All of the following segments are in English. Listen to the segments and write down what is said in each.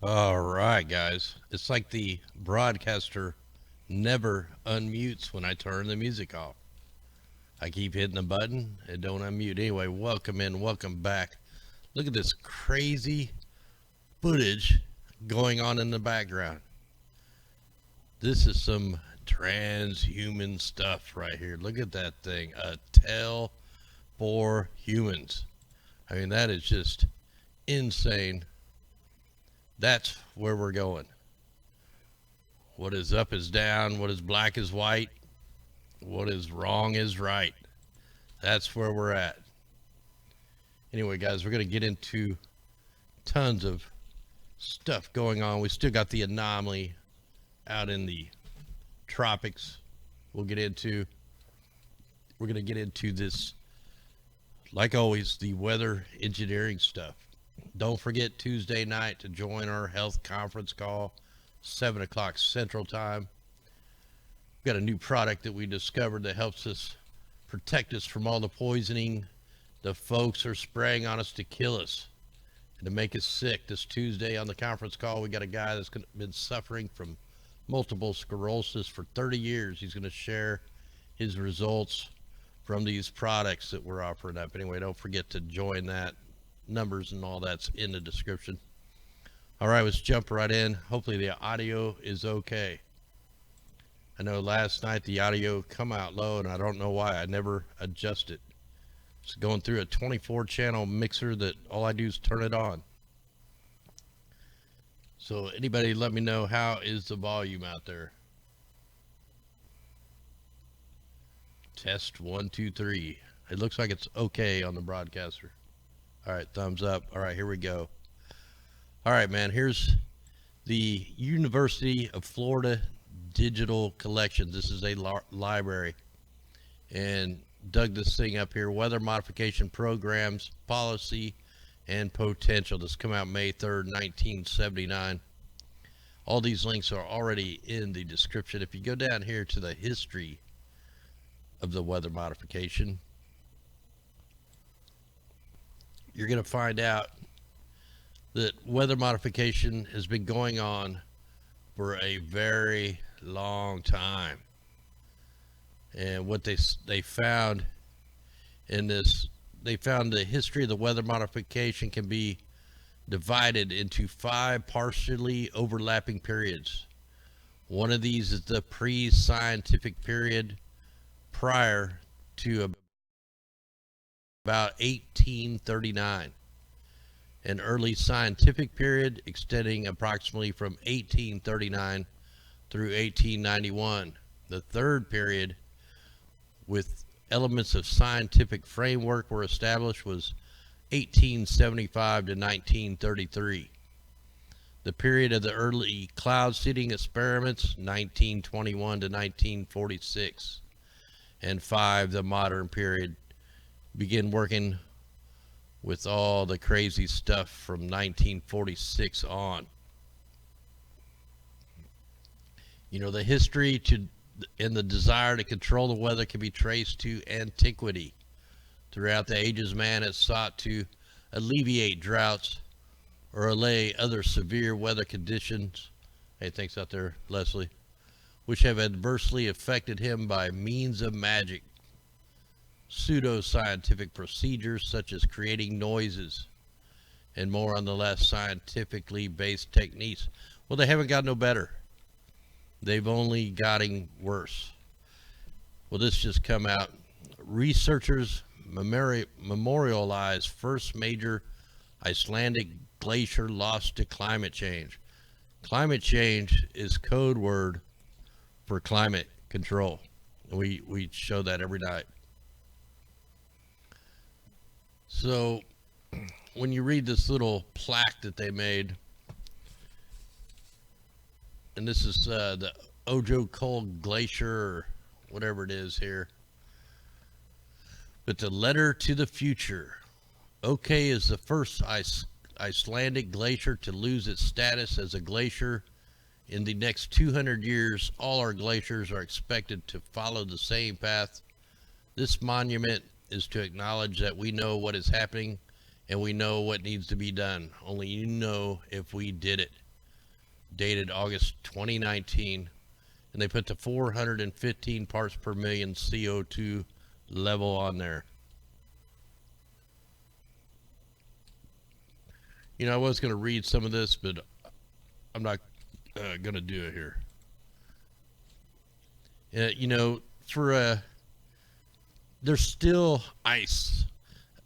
All right, guys. It's like the broadcaster never unmutes when I turn the music off. I keep hitting the button, it don't unmute. Anyway, welcome in, welcome back. Look at this crazy footage going on in the background. This is some transhuman stuff right here. Look at that thing. A tale for humans. I mean, that is just insane. That's where we're going. What is up is down. What is black is white. What is wrong is right. That's where we're at. Anyway, guys, we're going to get into tons of stuff going on. We still got the anomaly out in the tropics. We're going to get into this, like always, the weather engineering stuff. Don't forget Tuesday night to join our health conference call, 7 o'clock Central Time. We've got a new product that we discovered that helps us protect us from all the poisoning the folks are spraying on us to kill us and to make us sick. This Tuesday on the conference call, we got a guy that's been suffering from multiple sclerosis for 30 years. He's going to share his results from these products that we're offering up. Anyway, don't forget to join that. Numbers and all that's in the description. All right, let's jump right in. Hopefully the audio is okay. I know last night the audio come out low and I don't know why. I never adjust it. It's going through a 24 channel mixer that all I do is turn it on. So anybody let me know, how is the volume out there? Test 1 2 3. It looks like it's okay on the broadcaster. All right, thumbs up. All right, here we go. All right, man, here's the University of Florida Digital Collection. This is a library. And dug this thing up here, Weather Modification Programs, Policy, and Potential. This come out May 3rd, 1979. All these links are already in the description. If you go down here to the history of the weather modification, you're going to find out that weather modification has been going on for a very long time. And what they found in this, they found the history of the weather modification can be divided into 5 partially overlapping periods. One of these is the pre-scientific period prior to about 1839, an early scientific period extending approximately from 1839 through 1891. The third period, with elements of scientific framework were established, was 1875 to 1933. The period of the early cloud seeding experiments, 1921 to 1946. And 5, the modern period, begin working with all the crazy stuff from 1946 on. You know, the history and the desire to control the weather can be traced to antiquity. Throughout the ages, man has sought to alleviate droughts or allay other severe weather conditions. Hey, thanks out there, Leslie, which have adversely affected him by means of magic, pseudo-scientific procedures such as creating noises, and more on the less scientifically based techniques. Well, they haven't got no better. They've only gotten worse. Well, this just come out. Researchers memorialized first major Icelandic glacier lost to climate change. Climate change is code word for climate control. We show that every night. So when you read this little plaque that they made, and this is the Ojo-Cole Glacier, or whatever it is here. But the letter to the future. OK is the first Icelandic glacier to lose its status as a glacier. In the next 200 years, all our glaciers are expected to follow the same path. This monument is to acknowledge that we know what is happening and we know what needs to be done. Only you know if we did it. dated August 2019, and they put the 415 parts per million CO2 level on there. You know, I was going to read some of this, but I'm not going to do it here. You know, there's still ice.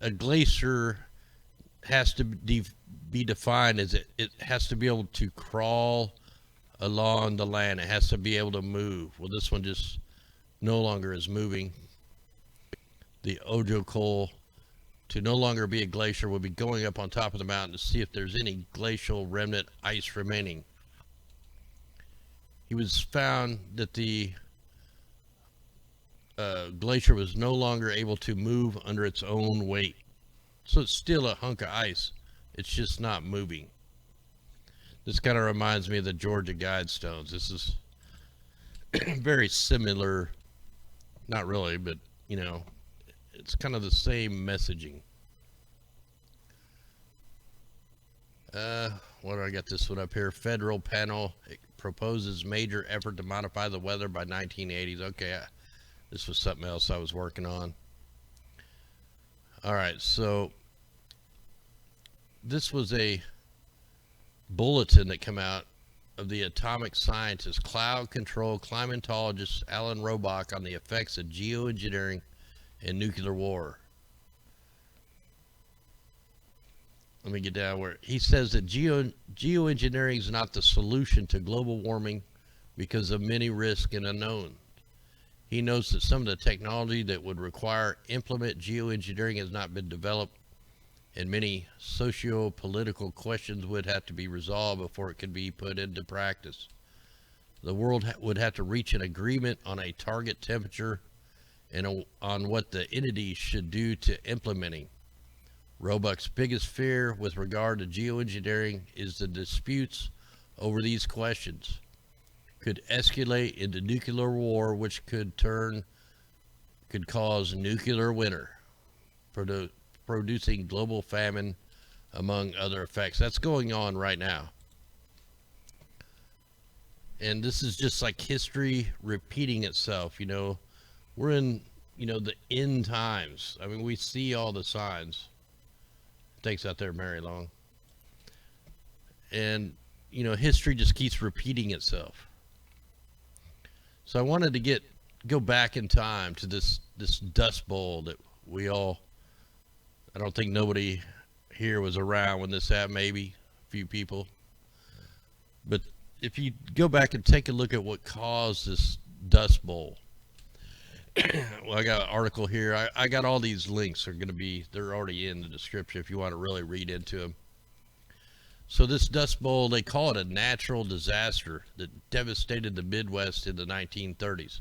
A glacier has to be defined as it has to be able to crawl along the land. It has to be able to move. Well, this one just no longer is moving. The Ojokol, to no longer be a glacier, will be going up on top of the mountain to see if there's any glacial remnant ice remaining. He was found that the glacier was no longer able to move under its own weight. So it's still a hunk of ice. It's just not moving. This kind of reminds me of the Georgia Guidestones. This is very similar. Not really, but, you know, it's kind of the same messaging. What do I got this one up here? Federal panel proposes major effort to modify the weather by 1980s. Okay, this was something else I was working on. All right, so this was a bulletin that came out of the atomic scientist, cloud control climatologist Alan Robach on the effects of geoengineering and nuclear war. Let me get down where he says that geoengineering is not the solution to global warming because of many risks and unknowns. He notes that some of the technology that would require implement geoengineering has not been developed, and many socio-political questions would have to be resolved before it could be put into practice. The world would have to reach an agreement on a target temperature and on what the entities should do to implementing. Robach's biggest fear with regard to geoengineering is the disputes over these questions could escalate into nuclear war, which could cause nuclear winter, producing global famine, among other effects. That's going on right now. And this is just like history repeating itself. You know, we're in, you know, the end times. I mean, we see all the signs. Thanks out there, Mary Long. And, you know, history just keeps repeating itself. So I wanted to go back in time to this Dust Bowl that we all, I don't think nobody here was around when this happened, maybe a few people. But if you go back and take a look at what caused this Dust Bowl. Well, I got an article here. I got all these links. They're already in the description if you want to really read into them. So this Dust Bowl, they call it a natural disaster that devastated the Midwest in the 1930s.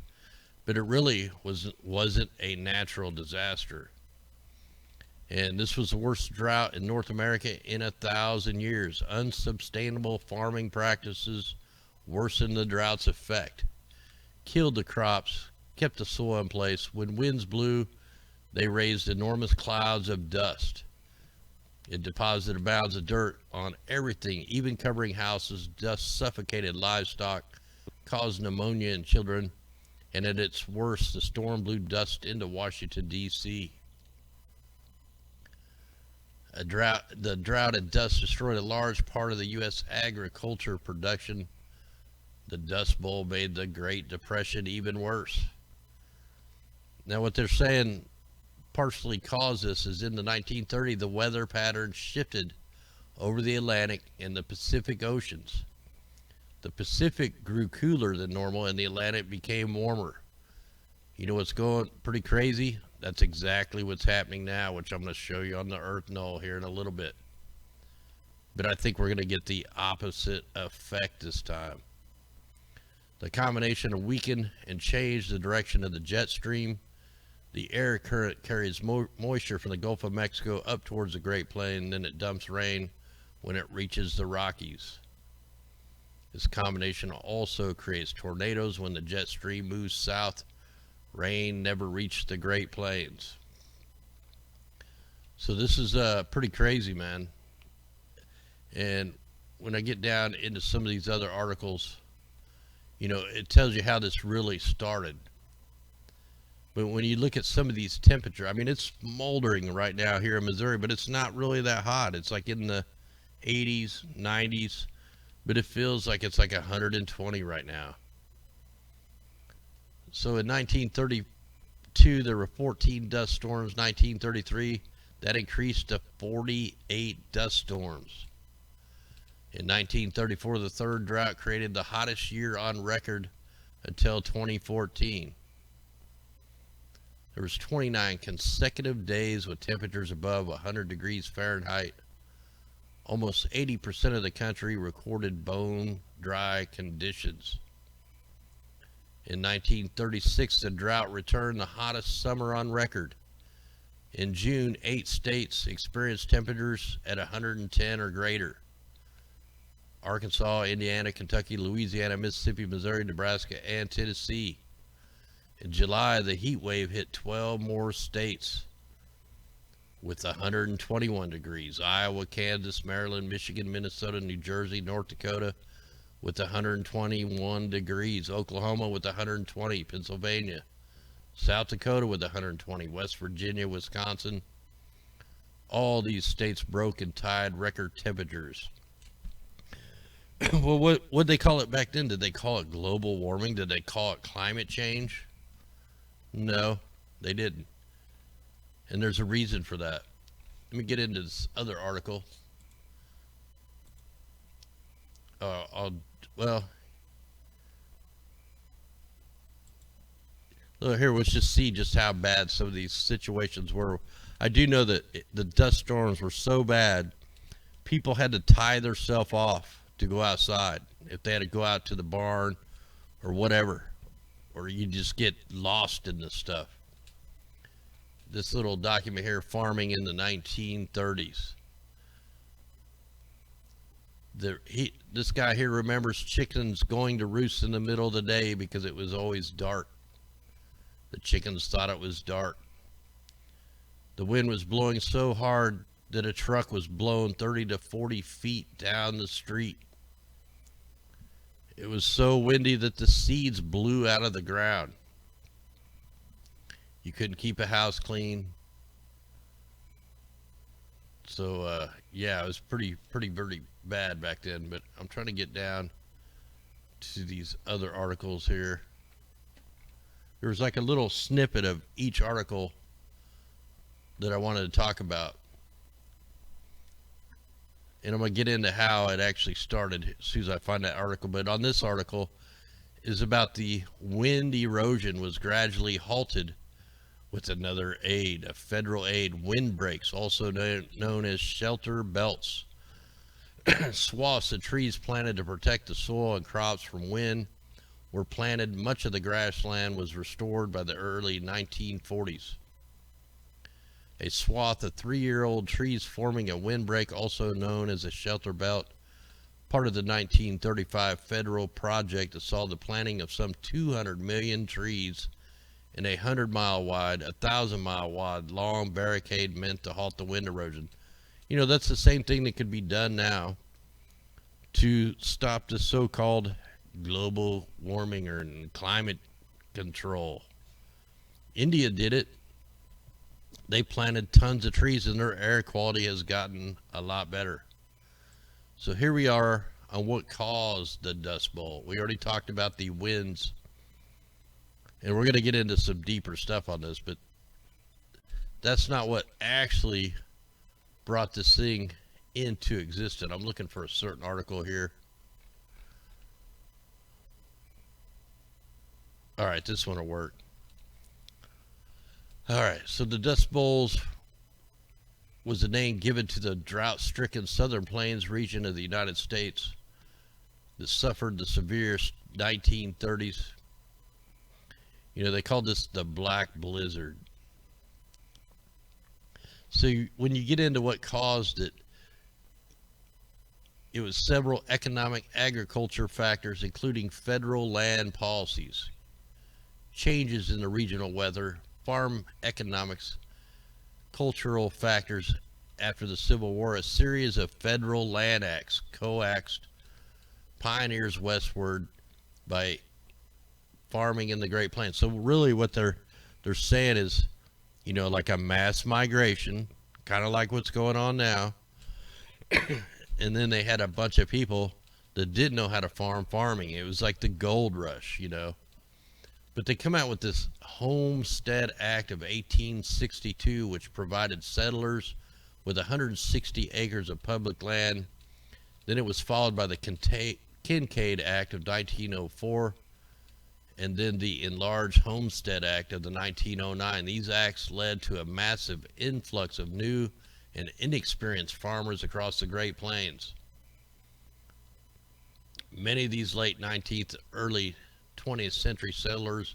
But it really wasn't a natural disaster. And this was the worst drought in North America in 1,000 years. Unsustainable farming practices worsened the drought's effect, killed the crops, kept the soil in place. When winds blew, they raised enormous clouds of dust. It deposited mounds of dirt on everything, even covering houses. Dust suffocated livestock, caused pneumonia in children, and at its worst, the storm blew dust into Washington, D.C. The drought and dust destroyed a large part of the U.S. agriculture production. The Dust Bowl made the Great Depression even worse. Now, what they're saying partially caused this is in the 1930s, the weather pattern shifted over the Atlantic and the Pacific Oceans. The Pacific grew cooler than normal and the Atlantic became warmer. You know what's going pretty crazy? That's exactly what's happening now, which I'm going to show you on the Earth null here in a little bit. But I think we're going to get the opposite effect this time. The combination of weaken and change the direction of the jet stream. The air current carries moisture from the Gulf of Mexico up towards the Great Plains, and then it dumps rain when it reaches the Rockies. This combination also creates tornadoes when the jet stream moves south. Rain never reached the Great Plains. So this is pretty crazy, man. And when I get down into some of these other articles, it tells you how this really started. But when you look at some of these temperatures, I mean, it's smoldering right now here in Missouri, but it's not really that hot. It's like in the 80s, 90s, but it feels like it's like 120 right now. So in 1932, there were 14 dust storms. 1933, that increased to 48 dust storms. In 1934, the third drought created the hottest year on record until 2014. There was 29 consecutive days with temperatures above 100 degrees Fahrenheit. Almost 80% of the country recorded bone dry conditions. In 1936, the drought returned, the hottest summer on record. In June, 8 states experienced temperatures at 110 or greater. Arkansas, Indiana, Kentucky, Louisiana, Mississippi, Missouri, Nebraska, and Tennessee. In July, the heat wave hit 12 more states with 121 degrees. Iowa, Kansas, Maryland, Michigan, Minnesota, New Jersey, North Dakota with 121 degrees. Oklahoma with 120. Pennsylvania, South Dakota with 120. West Virginia, Wisconsin. All these states broke and tied record temperatures. Well, what did they call it back then? Did they call it global warming? Did they call it climate change? No, they didn't. And there's a reason for that. Let me get into this other article. Here, let's just see just how bad some of these situations were. I do know that the dust storms were so bad, people had to tie themselves off to go outside. If they had to go out to the barn or whatever, or you just get lost in this stuff. This little document here, farming in the 1930s. This guy here remembers chickens going to roost in the middle of the day because it was always dark. The chickens thought it was dark. The wind was blowing so hard that a truck was blown 30 to 40 feet down the street. It was so windy that the seeds blew out of the ground. You couldn't keep a house clean. So, yeah, it was pretty bad back then. But I'm trying to get down to these other articles here. There was like a little snippet of each article that I wanted to talk about. And I'm going to get into how it actually started as soon as I find that article. But on this article is about the wind erosion was gradually halted with another aid, a federal aid, windbreaks, also known as shelter belts. Swaths of trees planted to protect the soil and crops from wind were planted. Much of the grassland was restored by the early 1940s. A swath of 3-year-old trees forming a windbreak, also known as a shelter belt, part of the 1935 federal project that saw the planting of some 200 million trees in a 100-mile wide, 1,000-mile wide long barricade meant to halt the wind erosion. That's the same thing that could be done now to stop the so-called global warming or climate control. India did it. They planted tons of trees and their air quality has gotten a lot better. So here we are on what caused the Dust Bowl. We already talked about the winds, and we're going to get into some deeper stuff on this, but that's not what actually brought this thing into existence. I'm looking for a certain article here. All right, this one will work. All right, so the Dust Bowls was the name given to the drought-stricken southern plains region of the United States that suffered the severe 1930s. They called this the Black Blizzard. So when you get into what caused it, it was several economic agriculture factors, including federal land policies, changes in the regional weather, farm economics, cultural factors, after the Civil War, a series of federal land acts coaxed pioneers westward by farming in the Great Plains. So really what they're saying is, you know, like a mass migration, kind of like what's going on now. And then they had a bunch of people that didn't know how to farming. It was like the gold rush, you know. But they come out with this Homestead Act of 1862, which provided settlers with 160 acres of public land. Then it was followed by the Kincaid Act of 1904, and then the Enlarged Homestead Act of the 1909. These acts led to a massive influx of new and inexperienced farmers across the Great Plains. Many of these late 19th, early 20th century settlers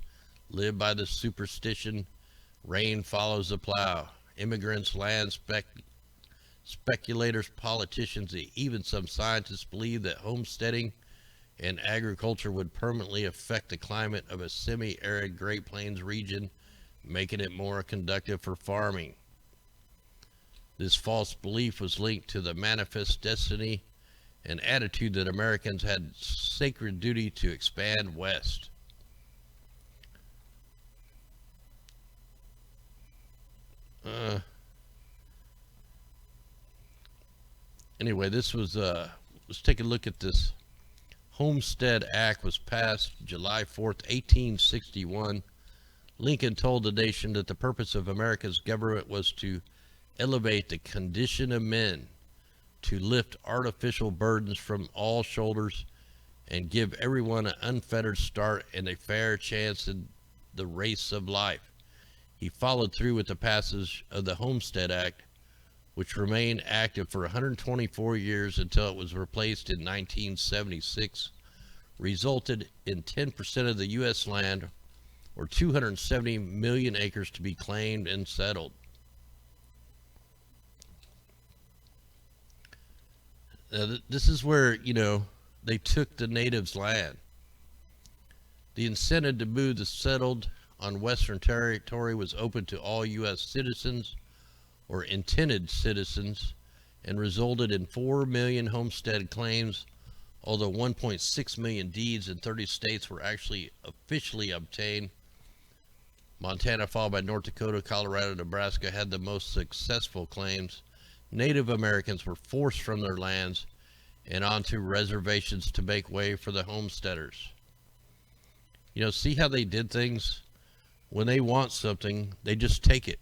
lived by the superstition, rain follows the plow. Immigrants, land speculators, politicians, even some scientists believed that homesteading and agriculture would permanently affect the climate of a semi-arid Great Plains region, making it more conducive for farming. This false belief was linked to the manifest destiny and attitude that Americans had sacred duty to expand west. Anyway, this was let's take a look at this. Homestead Act was passed July 4th, 1861. Lincoln told the nation that the purpose of America's government was to elevate the condition of men, to lift artificial burdens from all shoulders, and give everyone an unfettered start and a fair chance in the race of life. He followed through with the passage of the Homestead Act, which remained active for 124 years until it was replaced in 1976, resulted in 10% of the U.S. land, or 270 million acres, to be claimed and settled. Now, this is where, you know, they took the natives' land. The incentive to move the settled on Western territory was open to all U.S. citizens or intended citizens and resulted in 4 million homestead claims, although 1.6 million deeds in 30 states were actually officially obtained. Montana, followed by North Dakota, Colorado, Nebraska, had the most successful claims. Native Americans were forced from their lands and onto reservations to make way for the homesteaders. You know, see how they did things? When they want something, they just take it.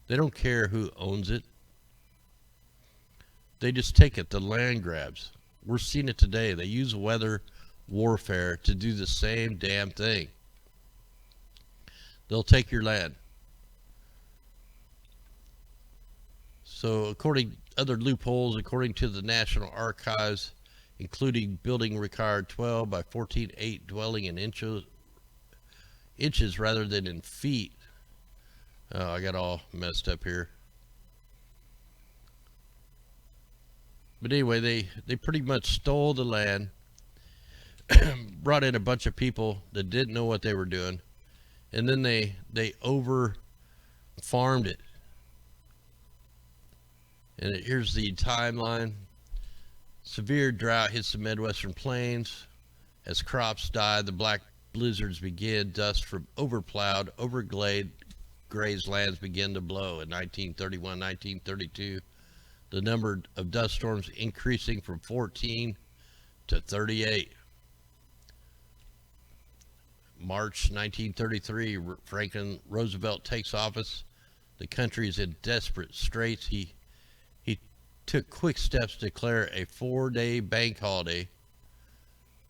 They don't care who owns it. They just take it, the land grabs. We're seeing it today. They use weather warfare to do the same damn thing. They'll take your land. So according other loopholes, according to the National Archives, including building required 12 by 14.8 dwelling in inches rather than in feet. Oh, I got all messed up here. But anyway, they pretty much stole the land, brought in a bunch of people that didn't know what they were doing, and then they over farmed it. And here's the timeline. Severe drought hits the Midwestern plains. As crops die, the black blizzards begin. Dust from overplowed, grazed lands begin to blow. In 1931, 1932, the number of dust storms increasing from 14 to 38. March 1933, Franklin Roosevelt takes office. The country is in desperate straits. He took quick steps to declare a 4-day bank holiday,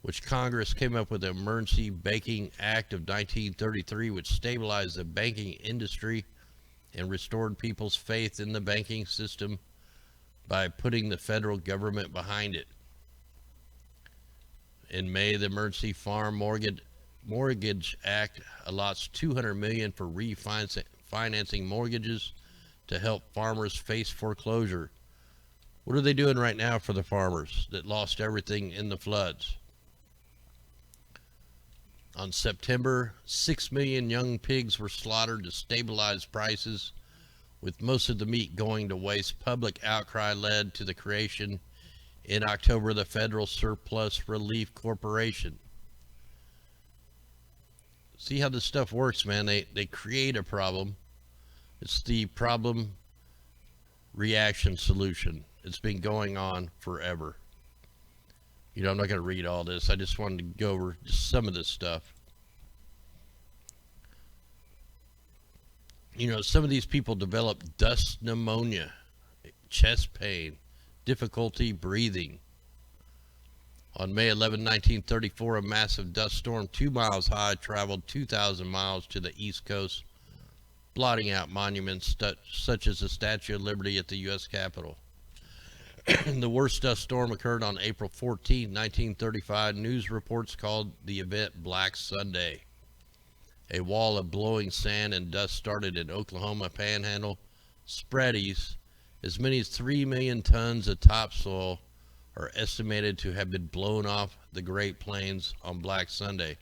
which Congress came up with the Emergency Banking Act of 1933, which stabilized the banking industry and restored people's faith in the banking system by putting the federal government behind it. In May, the Emergency Farm Mortgage Act allots $200 million for refinancing mortgages to help farmers face foreclosure. What are they doing right now for the farmers that lost everything in the floods? On September, 6 million young pigs were slaughtered to stabilize prices, with most of the meat going to waste. Public outcry led to the creation in October of the Federal Surplus Relief Corporation. See how this stuff works, man. They create a problem. It's the problem reaction solution. It's been going on forever. You know, I'm not going to read all this. I just wanted to go over just some of this stuff. You know, some of these people develop dust pneumonia, chest pain, difficulty breathing. On May 11, 1934, a massive dust storm 2 miles high traveled 2,000 miles to the East Coast, blotting out monuments such as the Statue of Liberty at the U.S. Capitol. The worst dust storm occurred on April 14, 1935. News reports called the event Black Sunday. A wall of blowing sand and dust started in Oklahoma Panhandle, spread east. As many as 3 million tons of topsoil are estimated to have been blown off the Great Plains on Black Sunday.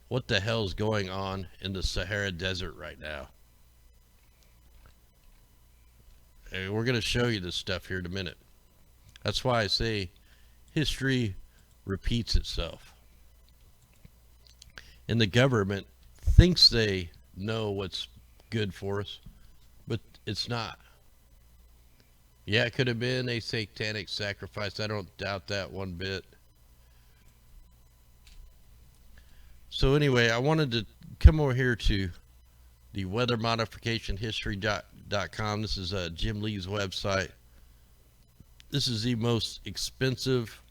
What the hell is going on in the Sahara Desert right now? Hey, we're going to show you this stuff here in a minute. That's why I say history repeats itself. And the government thinks they know what's good for us, but it's not. Yeah, it could have been a satanic sacrifice. I don't doubt that one bit. So anyway, I wanted to come over here to the weathermodificationhistory.com. This is Jim Lee's website. This is the most expensive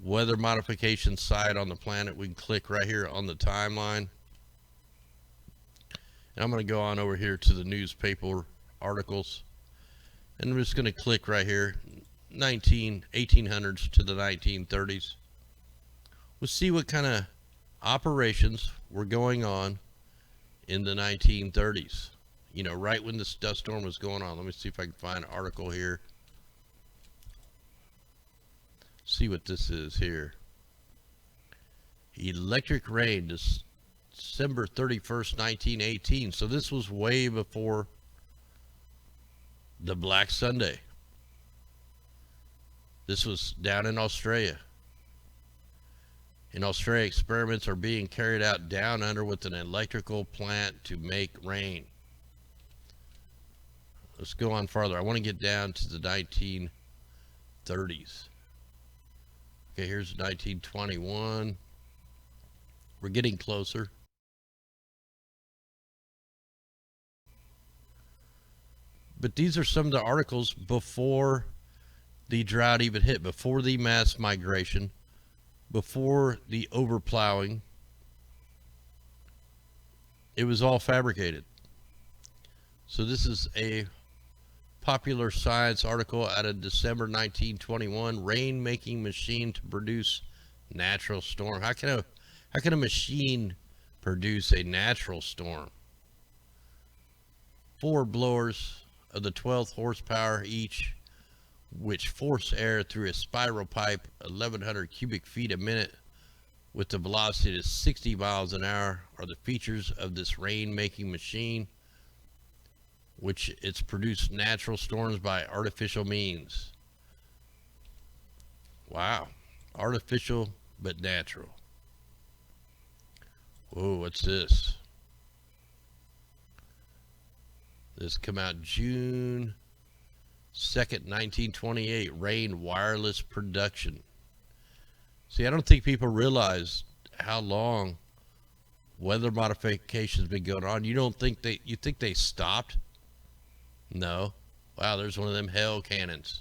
weather modification site on the planet. We can click right here on the timeline. And I'm going to go on over here to the newspaper articles. And I'm just going to click right here, 1800s to the 1930s. We'll see what kind of operations were going on in the 1930s. You know, right when this dust storm was going on. Let me see if I can find an article here. See what this is here. Electric rain, December 31st, 1918. So this was way before the Black Sunday. This was down in Australia. In Australia, experiments are being carried out down under with an electrical plant to make rain. Let's go on farther. I want to get down to the 1930s. Okay, here's 1921. We're getting closer. But these are some of the articles before the drought even hit, before the mass migration, before the overplowing. It was all fabricated. So this is a Popular Science article out of December 1921. Rain-making machine to produce natural storm. How can a machine produce a natural storm? 4 blowers of the 12th horsepower each, which force air through a spiral pipe 1,100 cubic feet a minute with the velocity of 60 miles an hour, are the features of this rain-making machine, which it's produced natural storms by artificial means. Wow. Artificial but natural. Whoa, what's this? This come out June 2nd, 1928. Rain wireless production. See, I don't think people realize how long weather modification's been going on. You think they stopped? No. Wow, there's one of them hell cannons.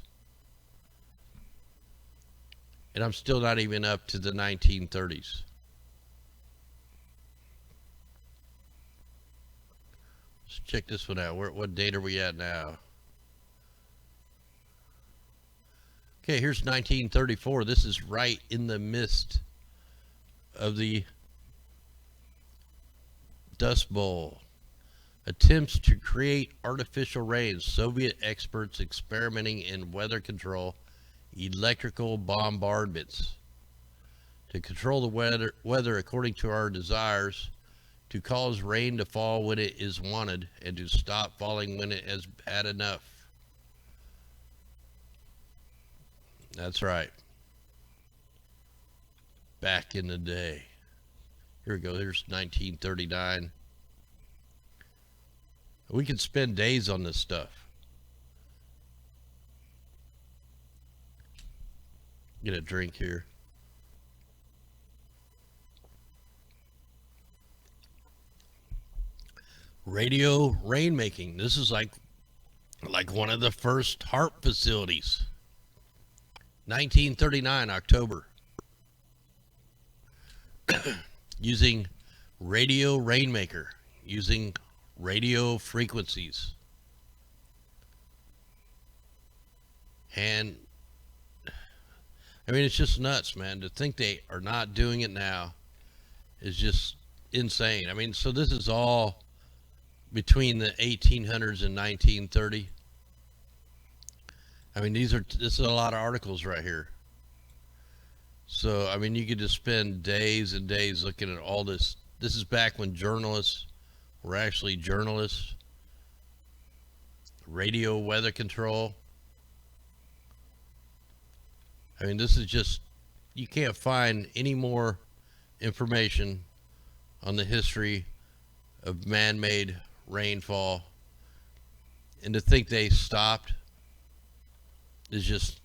And I'm still not even up to the 1930s. Let's check this one out. What date are we at now? Okay, here's 1934. This is right in the midst of the Dust Bowl. Attempts to create artificial rain. Soviet experts experimenting in weather control, electrical bombardments. To control the weather according to our desires, to cause rain to fall when it is wanted and to stop falling when it has had enough. That's right. Back in the day. Here we go. There's 1939. We could spend days on this stuff. Get a drink here. Radio rainmaking. This is like one of the first Hart facilities. 1939, October. Using radio rainmaker. Using radio frequencies. And I mean, it's just nuts, man. To think they are not doing it now is just insane. I mean, so this is all between the 1800s and 1930. I mean, this is a lot of articles right here. So, I mean, you could just spend days and days looking at all this. This is back when journalists were actually journalists. Radio weather control. I mean, this is just, you can't find any more information on the history of man-made rainfall. And to think they stopped is just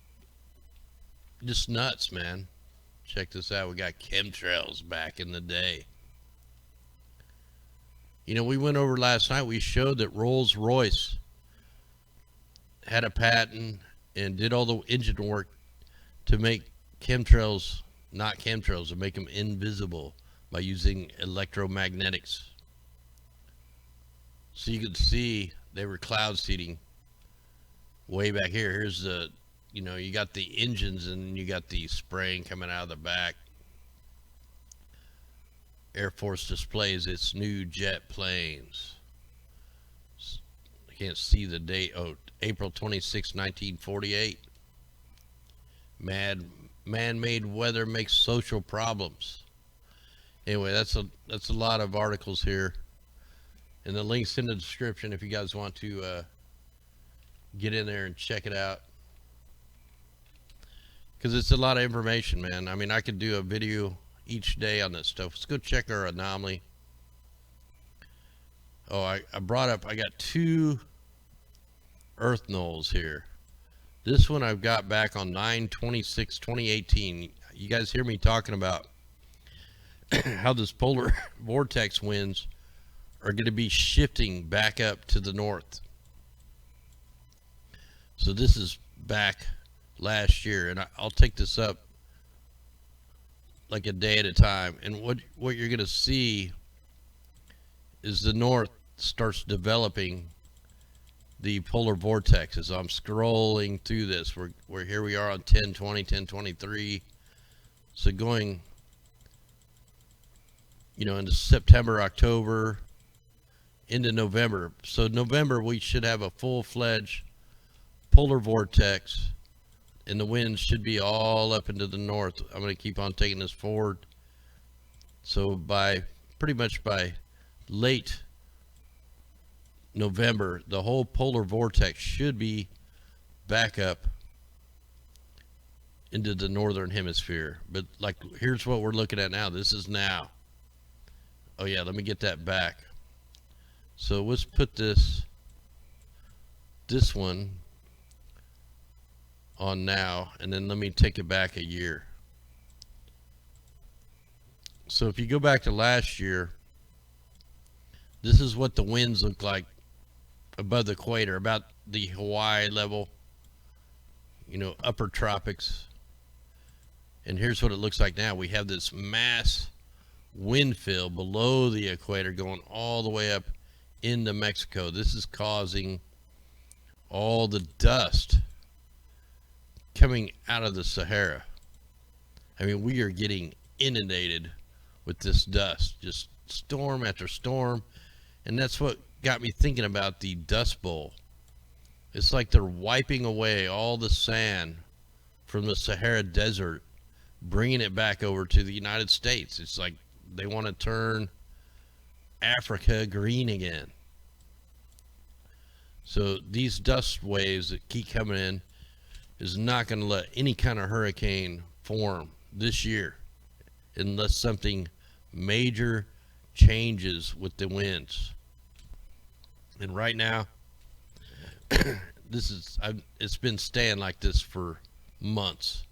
nuts, man. Check this out. We got chemtrails back in the day. You know, we went over last night. We showed that Rolls-Royce had a patent and did all the engine work to make chemtrails not chemtrails, to make them invisible by using electromagnetics. So you could see they were cloud seeding way back here. Here's the, you know, you got the engines and you got the spraying coming out of the back. Air Force displays its new jet planes. I can't see the date. Oh, April 26, 1948. Man-made weather makes social problems. Anyway, that's a lot of articles here, and the link's in the description if you guys want to get in there and check it out, because it's a lot of information, man. I mean, I could do a video each day on this stuff. Let's go check our anomaly. Oh, I got 2 earth nulls here. This one I've got back on 9/26/2018. You guys hear me talking about how this polar vortex winds are going to be shifting back up to the north. So this is back last year, and I'll take this up like a day at a time. And what you're going to see is the north starts developing the polar vortex. As I'm scrolling through this, we're here, we are on 10/20, 10/23. So going, you know, into September, October, into November. So November we should have a full-fledged polar vortex, and the winds should be all up into the north. I'm going to keep on taking this forward. So by pretty much by late November, the whole polar vortex should be back up into the northern hemisphere. But like, here's what we're looking at now. This is now. Oh yeah, let me get that back. So let's put this one on now, and then let me take it back a year. So if you go back to last year, this is what the winds look like above the equator, about the Hawaii level, you know, upper tropics. And here's what it looks like now. We have this mass wind field below the equator going all the way up into Mexico. This is causing all the dust coming out of the Sahara. I mean, we are getting inundated with this dust, just storm after storm. And that's what got me thinking about the Dust Bowl. It's like they're wiping away all the sand from the Sahara Desert, bringing it back over to the United States. It's like they want to turn Africa green again. So these dust waves that keep coming in is not going to let any kind of hurricane form this year unless something major changes with the winds. And right now, it's been staying like this for months.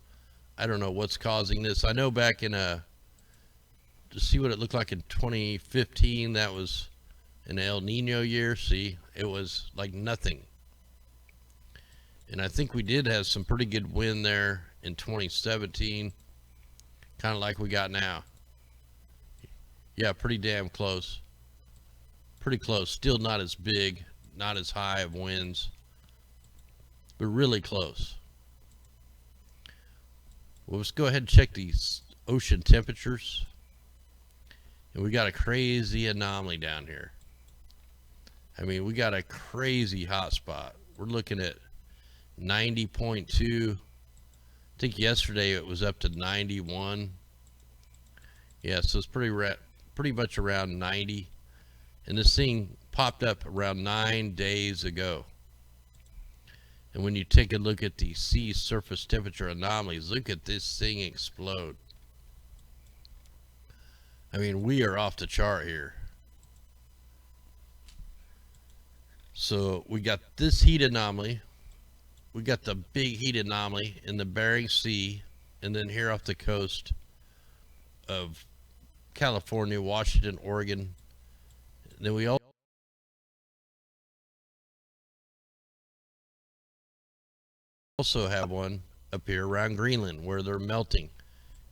I don't know what's causing this. I know back in to see what it looked like in 2015, that was an El Nino year. See, it was like nothing. And I think we did have some pretty good wind there in 2017, kind of like we got now. Yeah, pretty damn close. Pretty close. Still not as big, not as high of winds, but really close. Well, let's go ahead and check these ocean temperatures. And we got a crazy anomaly down here. I mean, we got a crazy hot spot. We're looking at 90.2. I think yesterday it was up to 91. Yeah, so it's pretty much around 90. And this thing popped up around 9 days ago. And when you take a look at the sea surface temperature anomalies, look at this thing explode. I mean, we are off the chart here. So we got this heat anomaly. We got the big heat anomaly in the Bering Sea, and then here off the coast of California, Washington, Oregon. And then we also have one up here around Greenland where they're melting.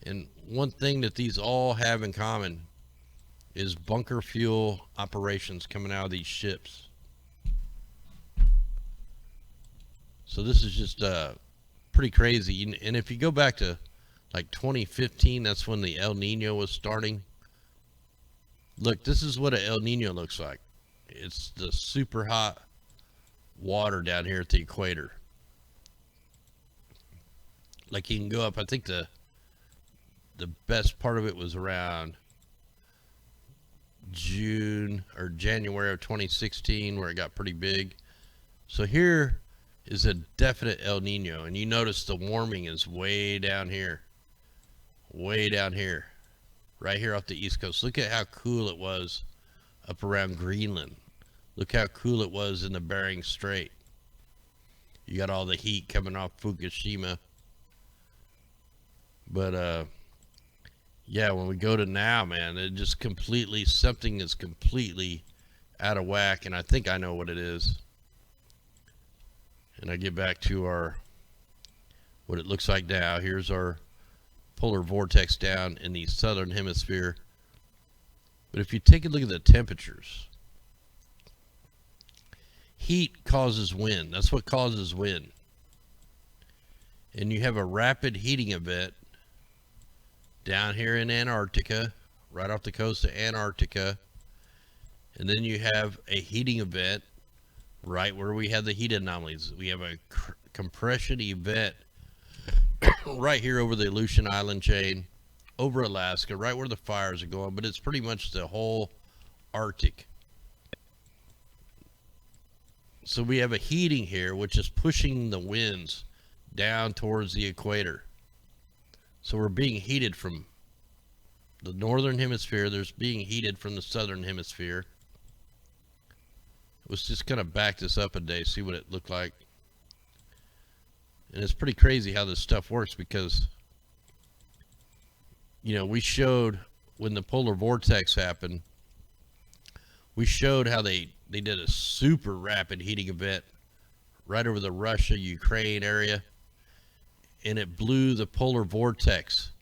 And one thing that these all have in common is bunker fuel operations coming out of these ships. So this is just pretty crazy. And if you go back to like 2015, that's when the El Nino was starting. Look, this is what an El Nino looks like. It's the super hot water down here at the equator. Like you can go up, I think the best part of it was around June or January of 2016 where it got pretty big. So here is a definite El Nino, and you notice the warming is way down here, right here off the East Coast. Look at how cool it was up around Greenland. Look how cool it was in the Bering Strait. You got all the heat coming off Fukushima. But yeah, when we go to now, man, it just completely, something is completely out of whack, and I think I know what it is. And I get back to what it looks like now. Here's our polar vortex down in the southern hemisphere. But if you take a look at the temperatures, heat causes wind. That's what causes wind. And you have a rapid heating event down here in Antarctica, right off the coast of Antarctica. And then you have a heating event right where we have the heat anomalies. We have a compression event right here over the Aleutian Island chain, over Alaska, right where the fires are going, but it's pretty much the whole Arctic. So we have a heating here, which is pushing the winds down towards the equator. So we're being heated from the northern hemisphere. There's being heated from the southern hemisphere. Let's just kind of back this up a day, see what it looked like. And it's pretty crazy how this stuff works because, you know, we showed when the polar vortex happened, we showed how they did a super rapid heating event right over the Russia-Ukraine area. And it blew the polar vortex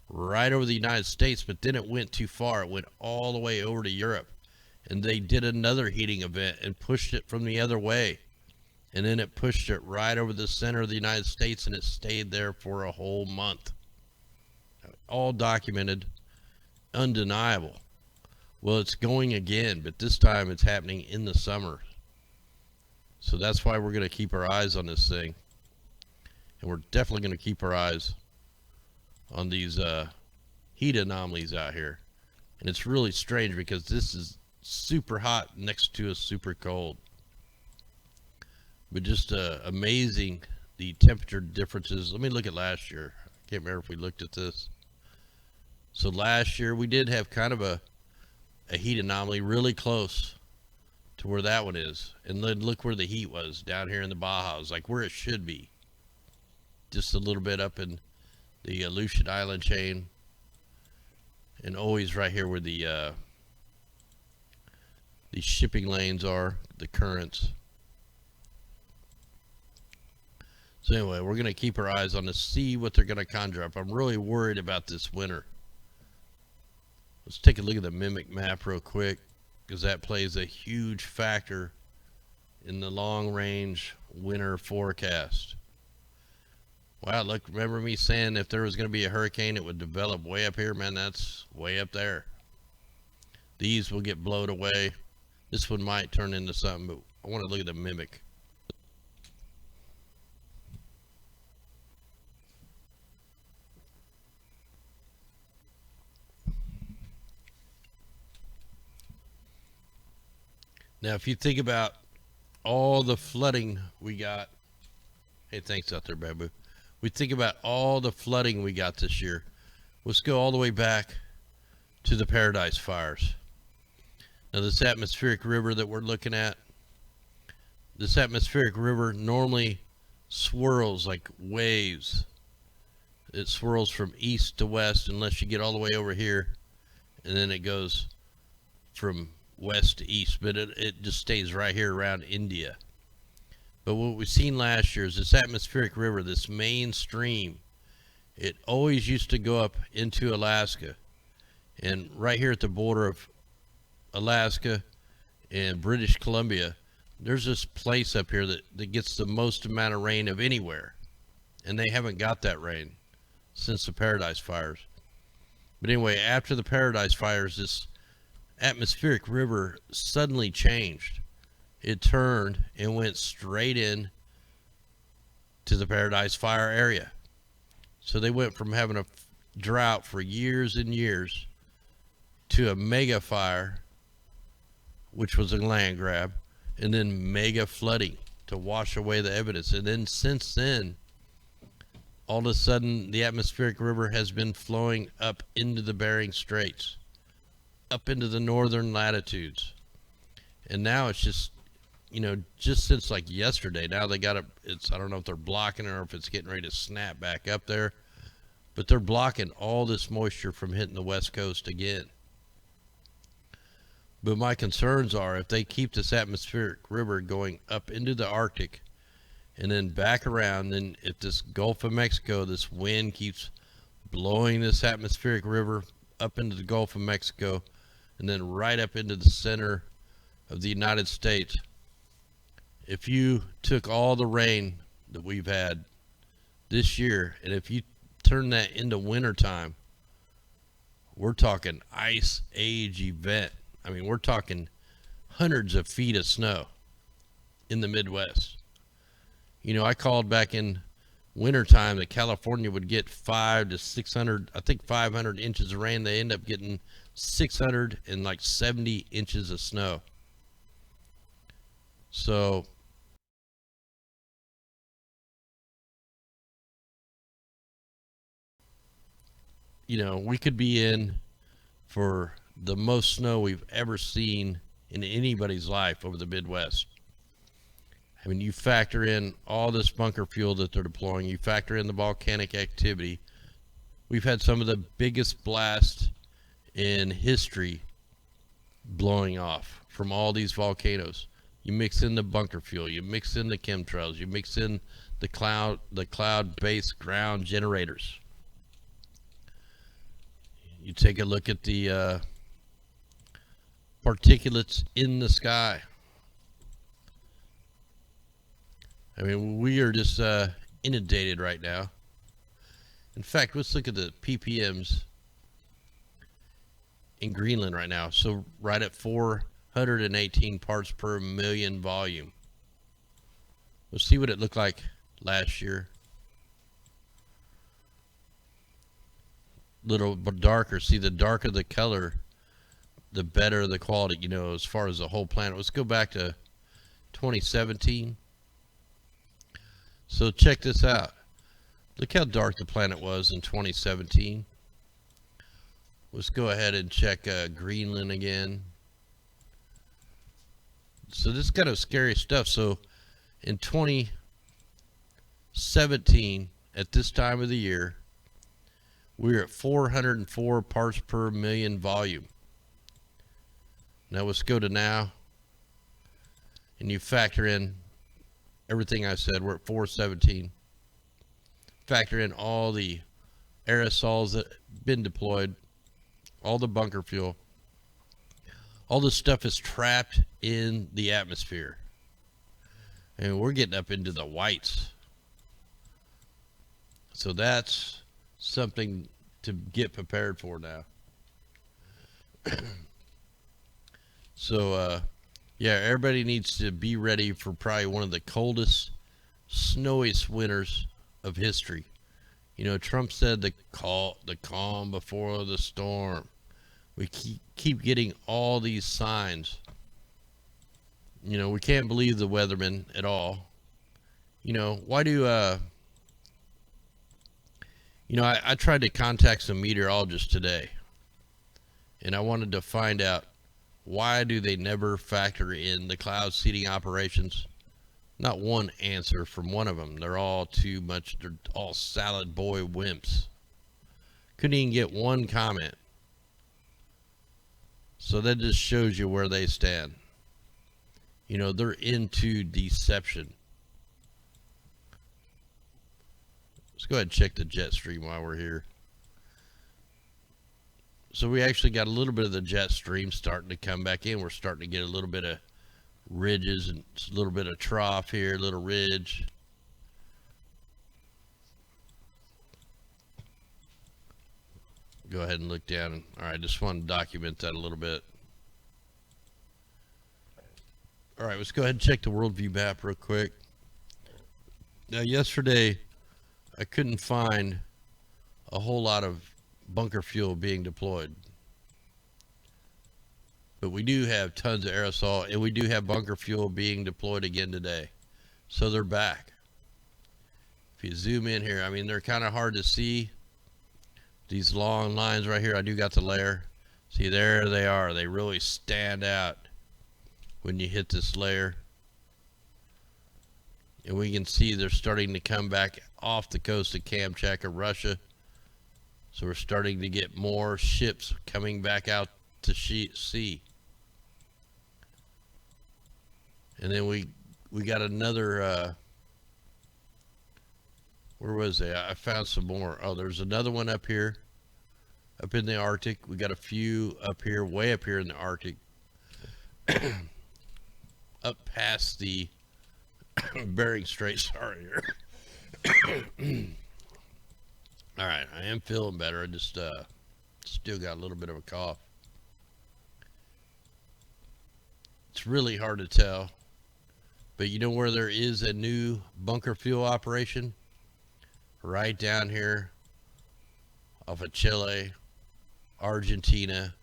right over the United States, but then it went too far. It went all the way over to Europe. And they did another heating event and pushed it from the other way. And then it pushed it right over the center of the United States, and it stayed there for a whole month. All documented, undeniable. Well, it's going again, but this time it's happening in the summer. So that's why we're going to keep our eyes on this thing. And we're definitely going to keep our eyes on these heat anomalies out here. And it's really strange because this is super hot next to a super cold. But just amazing the temperature differences. Let me look at last year. I can't remember if we looked at this. So last year we did have kind of a heat anomaly really close to where that one is. And then look where the heat was down here in the Bajas, like where it should be. Just a little bit up in the Aleutian Island chain. And always right here where the shipping lanes are, the currents. So anyway, we're going to keep our eyes on to see what they're going to conjure up. I'm really worried about this winter. Let's take a look at the mimic map real quick, because that plays a huge factor in the long range winter forecast. Wow, look, remember me saying if there was going to be a hurricane, it would develop way up here? Man, that's way up there. These will get blown away. This one might turn into something, but I want to look at the mimic. Now, if you think about all the flooding we got, hey, thanks out there, Babu. We think about all the flooding we got this year. Let's go all the way back to the Paradise Fires. Now, this atmospheric river that we're looking at, this atmospheric river normally swirls like waves. It swirls from east to west unless you get all the way over here, and then it goes from west to east, but it just stays right here around India. But what we've seen last year is this atmospheric river, this main stream, it always used to go up into Alaska. And right here at the border of Alaska and British Columbia, there's this place up here that gets the most amount of rain of anywhere. And they haven't got that rain since the Paradise Fires. But anyway, after the Paradise Fires, this atmospheric river suddenly changed. It turned and went straight in to the Paradise Fire area. So they went from having a drought for years and years to a mega fire, which was a land grab, and then mega flooding to wash away the evidence. And then since then, all of a sudden, the atmospheric river has been flowing up into the Bering Straits, up into the northern latitudes. And now it's just, just since like yesterday, now they got I don't know if they're blocking it or if it's getting ready to snap back up there, but they're blocking all this moisture from hitting the west coast again. But my concerns are if they keep this atmospheric river going up into the Arctic and then back around, then if this Gulf of Mexico, this wind keeps blowing this atmospheric river up into the Gulf of Mexico and then right up into the center of the United States, if you took all the rain that we've had this year and if you turn that into wintertime, we're talking ice age event. I mean, we're talking hundreds of feet of snow in the Midwest. I called back in wintertime that California would get 500 to 600, I think 500 inches of rain. They end up getting 670 inches of snow. So, we could be in for the most snow we've ever seen in anybody's life over the Midwest. I mean, you factor in all this bunker fuel that they're deploying, you factor in the volcanic activity. We've had some of the biggest blasts in history blowing off from all these volcanoes. You mix in the bunker fuel, you mix in the chemtrails, you mix in the cloud-based ground generators. You take a look at the particulates in the sky. I mean, we are just inundated right now. In fact, let's look at the ppms in Greenland right now. So right at 418 parts per million volume. Let's see what it looked like last year. Little bit darker. See, the darker the color, the better the quality, you know, as far as the whole planet. Let's go back to 2017. So check this out. Look how dark the planet was in 2017. Let's go ahead and check Greenland again. So this is kind of scary stuff. So in 2017, at this time of the year, we're at 404 parts per million volume. Now let's go to now, and you factor in everything I said. We're at 417. Factor in all the aerosols that have been deployed, all the bunker fuel, all this stuff is trapped in the atmosphere. And we're getting up into the whites. So that's something to get prepared for now. So, yeah, everybody needs to be ready for probably one of the coldest, snowiest winters of history. You know, Trump said the calm before the storm. We keep getting all these signs. You know, we can't believe the weathermen at all. You know, why do, you know, I tried to contact some meteorologists today, and I wanted to find out, why do they never factor in the cloud seeding operations? Not one answer from one of them. They're all too much. They're all salad boy wimps. Couldn't even get one comment. So that just shows you where they stand. You know, they're into deception. Let's go ahead and check the jet stream while we're here. So we actually got a little bit of the jet stream starting to come back in. We're starting to get a little bit of ridges and a little bit of trough here, a little ridge. Go ahead and look down. All right, just want to document that a little bit. All right, let's go ahead and check the worldview map real quick. Now, yesterday, I couldn't find a whole lot of bunker fuel being deployed. But we do have tons of aerosol, and we do have bunker fuel being deployed again today. So they're back. If you zoom in here, I mean, they're kind of hard to see. These long lines right here, I do got the layer. See, there they are. They really stand out when you hit this layer. And we can see they're starting to come back off the coast of Kamchatka, Russia. So we're starting to get more ships coming back out to sea. And then we got another, where was they? I found some more. Oh, there's another one up here, up in the Arctic. We got a few up here, way up here in the Arctic, up past the Bering Strait. Sorry here. All right, I am feeling better. I just still got a little bit of a cough. It's really hard to tell, but you know where there is a new bunker fuel operation? Right down here off of Chile, Argentina,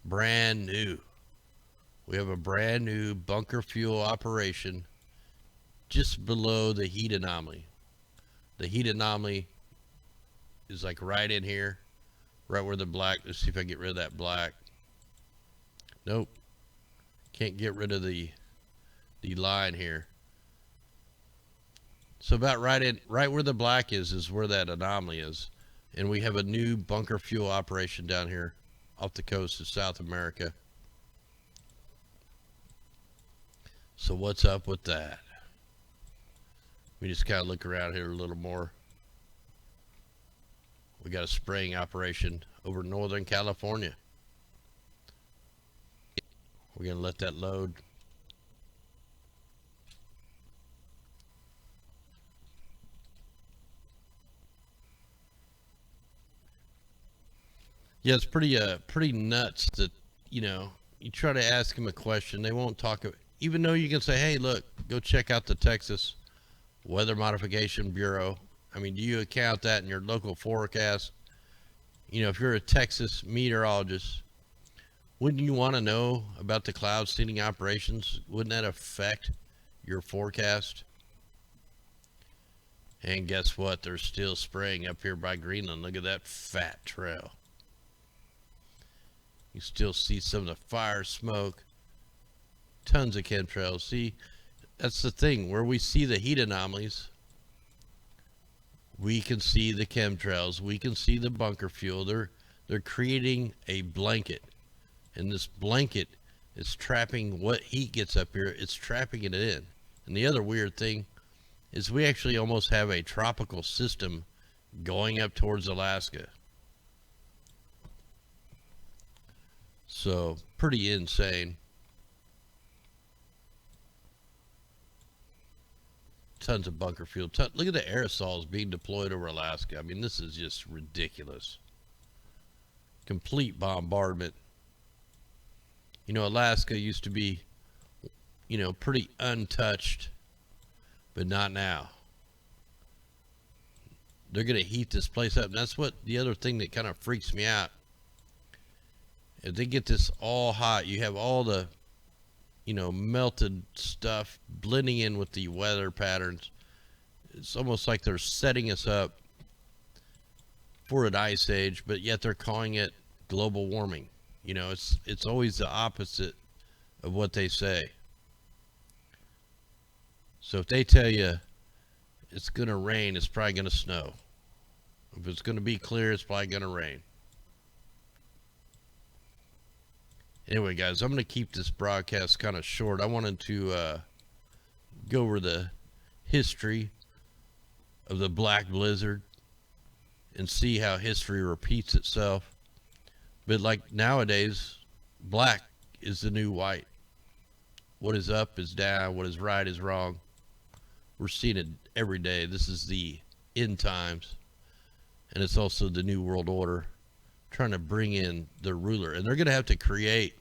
brand new. We have a brand new bunker fuel operation just below the heat anomaly. The heat anomaly is like right in here, right where the black, let's see if I can get rid of that black. Nope. Can't get rid of the line here. So about right where the black is where that anomaly is. And we have a new bunker fuel operation down here off the coast of South America. So what's up with that? We just kind of look around here a little more. We got a spraying operation over Northern California. We're going to let that load. Yeah, it's pretty nuts that, you know, you try to ask them a question, they won't talk, even though you can say, hey, look, go check out the Texas Weather Modification Bureau. I mean, do you account that in your local forecast? You know, if you're a Texas meteorologist, Wouldn't you want to know about the cloud seeding operations? Wouldn't that affect your forecast? And guess what? They're still spraying up here by Greenland. Look at that fat trail. You still see some of the fire smoke. Tons of chemtrails. See, that's the thing. Where we see the heat anomalies, we can see the chemtrails. We can see the bunker fuel. They're creating a blanket. And this blanket is trapping what heat gets up here. It's trapping it in. And the other weird thing is we actually almost have a tropical system going up towards Alaska. So, pretty insane. Tons of bunker fuel. Look at the aerosols being deployed over Alaska. I mean, this is just ridiculous. Complete bombardment. You know, Alaska used to be, you know, pretty untouched, but not now. They're going to heat this place up. And that's what the other thing that kind of freaks me out. If they get this all hot, you have all the, you know, melted stuff blending in with the weather patterns. It's almost like they're setting us up for an ice age, but yet they're calling it global warming. You know, it's always the opposite of what they say. So if they tell you it's going to rain, it's probably going to snow. If it's going to be clear, it's probably going to rain. Anyway, guys, I'm going to keep this broadcast kind of short. I wanted to go over the history of the Black Blizzard and see how history repeats itself. But like nowadays, black is the new white. What is up is down. What is right is wrong. We're seeing it every day. This is the end times. And it's also the new world order, trying to bring in the ruler. And they're going to have to create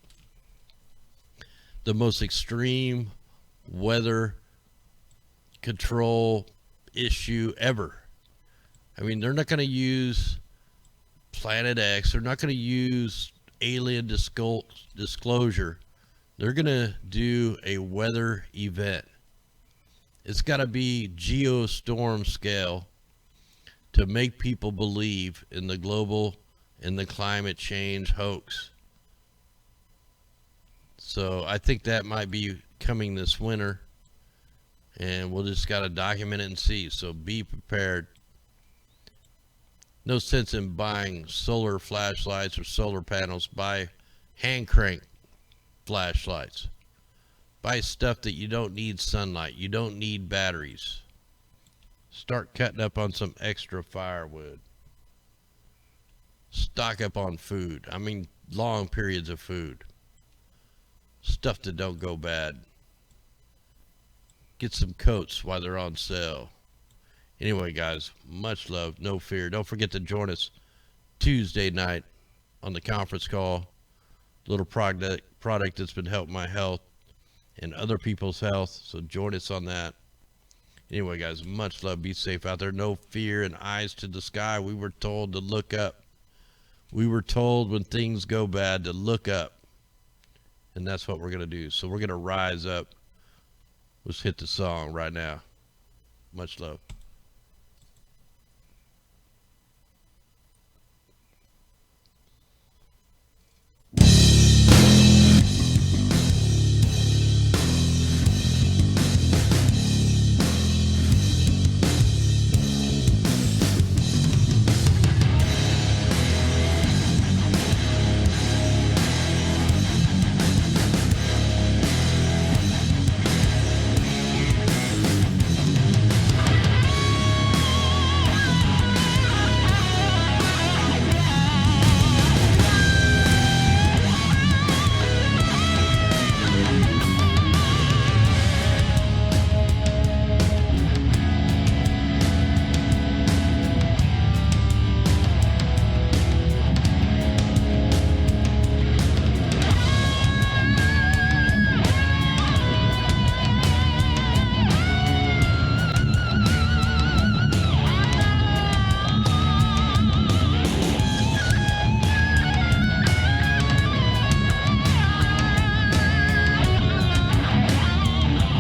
the most extreme weather control issue ever. I mean, they're not going to use Planet X. They're not going to use alien disclosure. They're going to do a weather event. It's got to be geostorm scale to make people believe in the global and the climate change hoax. So I think that might be coming this winter, and we'll just got to document it and see. So be prepared. No sense in buying solar flashlights or solar panels. Buy hand crank flashlights. Buy stuff that you don't need sunlight. You don't need batteries. Start cutting up on some extra firewood. Stock up on food. I mean, long periods of food. Stuff that don't go bad. Get some coats while they're on sale. Anyway, guys, much love, no fear. Don't forget to join us Tuesday night on the conference call. Little product that's been helping my health and other people's health. So join us on that. Anyway, guys, much love. Be safe out there. No fear and eyes to the sky. We were told to look up. We were told when things go bad to look up. And that's what we're going to do. So we're going to rise up. Let's hit the song right now. Much love.